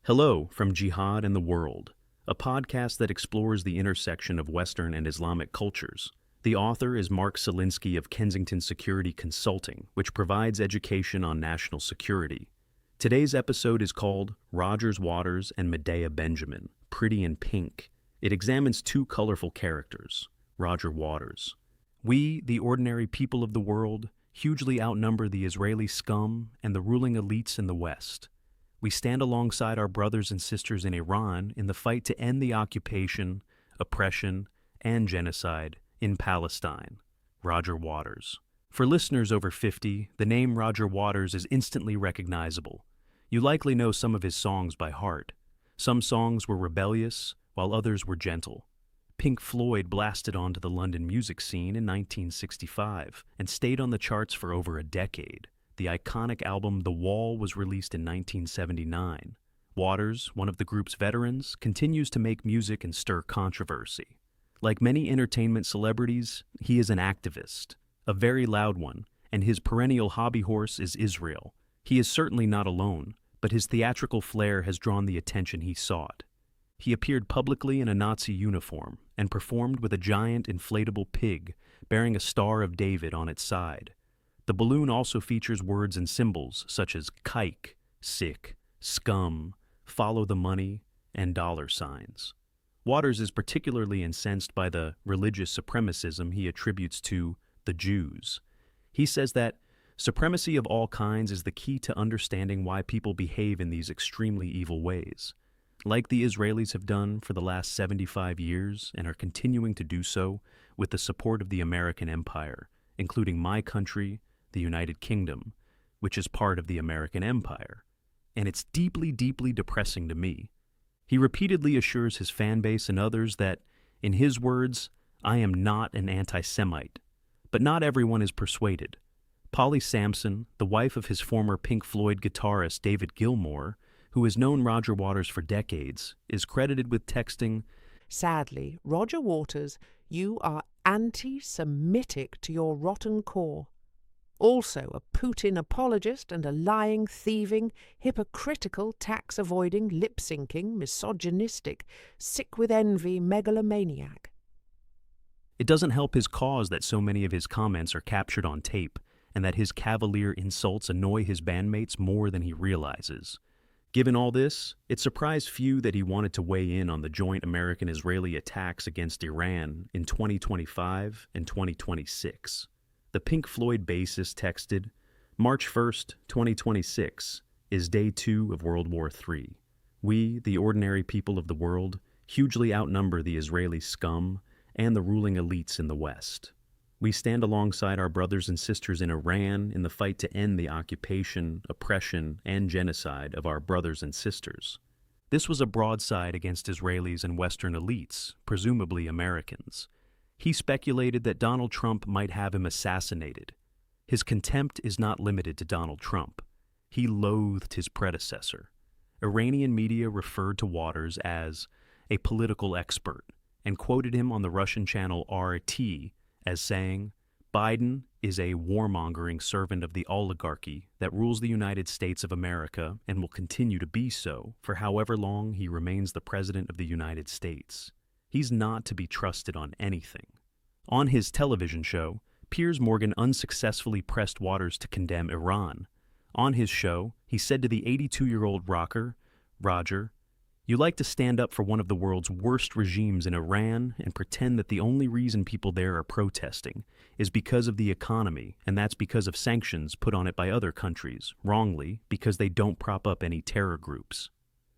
Hello from Jihad and the World, a podcast that explores the intersection of Western and Islamic cultures. The author is Mark Silinsky of Kensington Security Consulting, which provides education on national security. Today's episode is called Waters and Medea Benjamin, Pretty in Pink. It examines two colorful characters, Roger Waters. We, the ordinary people of the world, hugely outnumber the Israeli scum and the ruling elites in the West. We stand alongside our brothers and sisters in Iran in the fight to end the occupation, oppression, and genocide in Palestine. Roger Waters. For listeners over 50, the name Roger Waters is instantly recognizable. You likely know some of his songs by heart. Some songs were rebellious, while others were gentle. Pink Floyd blasted onto the London music scene in 1965 and stayed on the charts for over a decade. The iconic album The Wall was released in 1979. Waters, one of the group's veterans, continues to make music and stir controversy. Like many entertainment celebrities, he is an activist, a very loud one, and his perennial hobby horse is Israel. He is certainly not alone, but his theatrical flair has drawn the attention he sought. He appeared publicly in a Nazi uniform and performed with a giant inflatable pig bearing a Star of David on its side. The balloon also features words and symbols such as kike, sick, scum, follow the money, and dollar signs. Waters is particularly incensed by the religious supremacism he attributes to the Jews. He says that supremacy of all kinds is the key to understanding why people behave in these extremely evil ways. Like the Israelis have done for the last 75 years and are continuing to do so with the support of the American empire, including my country, the United Kingdom, which is part of the American empire. And it's deeply, deeply depressing to me. He repeatedly assures his fan base and others that, in his words, I am not an anti-Semite. But not everyone is persuaded. Polly Sampson, the wife of his former Pink Floyd guitarist David Gilmour, who has known Roger Waters for decades, is credited with texting, "Sadly, Roger Waters, you are anti-Semitic to your rotten core. Also a Putin apologist and a lying, thieving, hypocritical, tax-avoiding, lip-syncing, misogynistic, sick with envy megalomaniac." It doesn't help his cause that so many of his comments are captured on tape, and that his cavalier insults annoy his bandmates more than he realizes. Given all this, it surprised few that he wanted to weigh in on the joint American-Israeli attacks against Iran in 2025 and 2026. The Pink Floyd bassist texted, March 1st, 2026, is day 2 of World War III. We, the ordinary people of the world, hugely outnumber the Israeli scum and the ruling elites in the West. We stand alongside our brothers and sisters in Iran in the fight to end the occupation, oppression, and genocide of our brothers and sisters. This was a broadside against Israelis and Western elites, presumably Americans. He speculated that Donald Trump might have him assassinated. His contempt is not limited to Donald Trump. He loathed his predecessor. Iranian media referred to Waters as a political expert and quoted him on the Russian channel RT as saying, Biden is a warmongering servant of the oligarchy that rules the United States of America and will continue to be so for however long he remains the President of the United States. He's not to be trusted on anything. On his television show, Piers Morgan unsuccessfully pressed Waters to condemn Iran. On his show, he said to the 82-year-old rocker, Roger, you like to stand up for one of the world's worst regimes in Iran and pretend that the only reason people there are protesting is because of the economy, and that's because of sanctions put on it by other countries, wrongly, because they don't prop up any terror groups.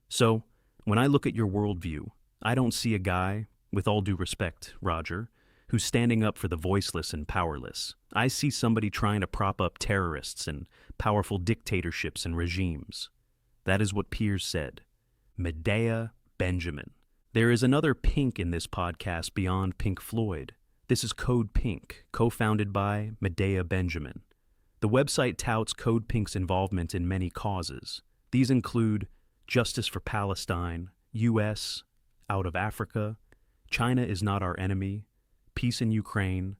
So, when I look at your worldview, I don't see a guy, with all due respect, Roger, who's standing up for the voiceless and powerless. I see somebody trying to prop up terrorists and powerful dictatorships and regimes. That is what Piers said. Medea Benjamin. There is another Pink in this podcast beyond Pink Floyd. This is Code Pink, co-founded by Medea Benjamin. The website touts Code Pink's involvement in many causes. These include justice for Palestine, U.S., out of Africa, China is not our enemy, peace in Ukraine,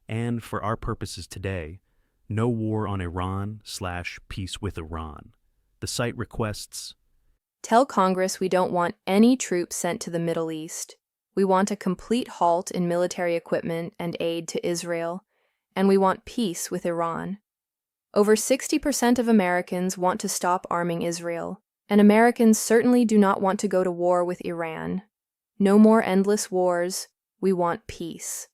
and, for our purposes today, no war on Iran/peace with Iran. The site requests Tell Congress we don't want any troops sent to the Middle East. We want a complete halt in military equipment and aid to Israel, and we want peace with Iran. Over 60% of Americans want to stop arming Israel, and Americans certainly do not want to go to war with Iran. No more endless wars. We want peace.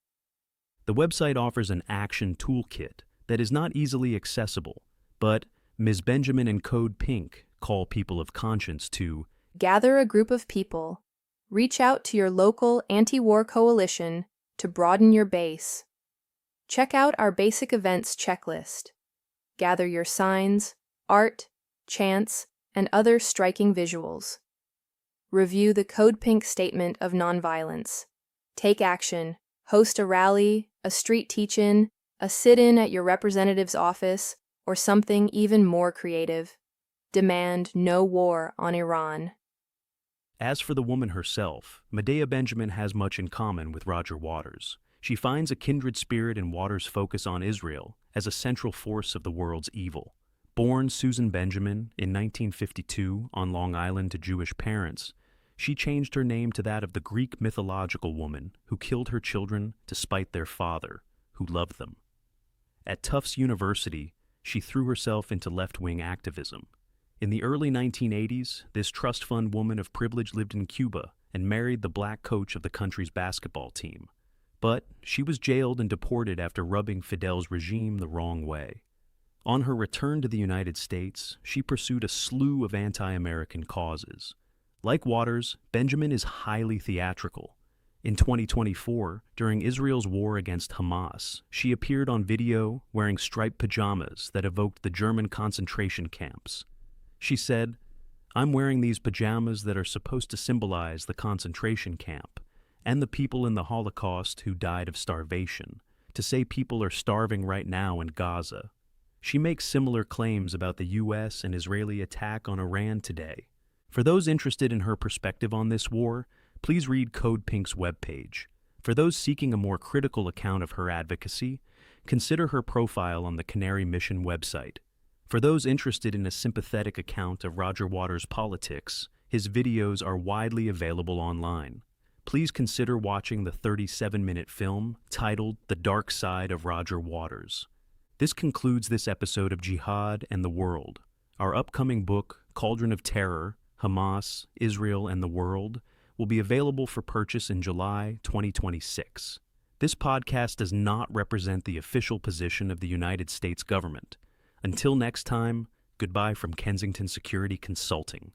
The website offers an action toolkit that is not easily accessible, but Ms. Benjamin and Code Pink call people of conscience to gather a group of people. Reach out to your local anti-war coalition to broaden your base. Check out our basic events checklist. Gather your signs, art, chants, and other striking visuals. Review the Code Pink Statement of Nonviolence. Take action. Host a rally, a street teach-in, a sit-in at your representative's office, or something even more creative. Demand no war on Iran. As for the woman herself, Medea Benjamin has much in common with Roger Waters. She finds a kindred spirit in Waters' focus on Israel as a central force of the world's evil. Born Susan Benjamin in 1952 on Long Island to Jewish parents, she changed her name to that of the Greek mythological woman who killed her children to spite their father, who loved them. At Tufts University, she threw herself into left-wing activism. In the early 1980s, this trust fund woman of privilege lived in Cuba and married the black coach of the country's basketball team. But she was jailed and deported after rubbing Fidel's regime the wrong way. On her return to the United States, she pursued a slew of anti-American causes. Like Waters, Benjamin is highly theatrical. In 2024, during Israel's war against Hamas, she appeared on video wearing striped pajamas that evoked the German concentration camps. She said, "I'm wearing these pajamas that are supposed to symbolize the concentration camp and the people in the Holocaust who died of starvation, to say people are starving right now in Gaza." She makes similar claims about the U.S. and Israeli attack on Iran today. For those interested in her perspective on this war, please read Code Pink's webpage. For those seeking a more critical account of her advocacy, consider her profile on the Canary Mission website. For those interested in a sympathetic account of Roger Waters' politics, his videos are widely available online. Please consider watching the 37-minute film titled The Dark Side of Roger Waters. This concludes this episode of Jihad and the World. Our upcoming book, Cauldron of Terror, Hamas, Israel, and the World, will be available for purchase in July 2026. This podcast does not represent the official position of the United States government. Until next time, goodbye from Kensington Security Consulting.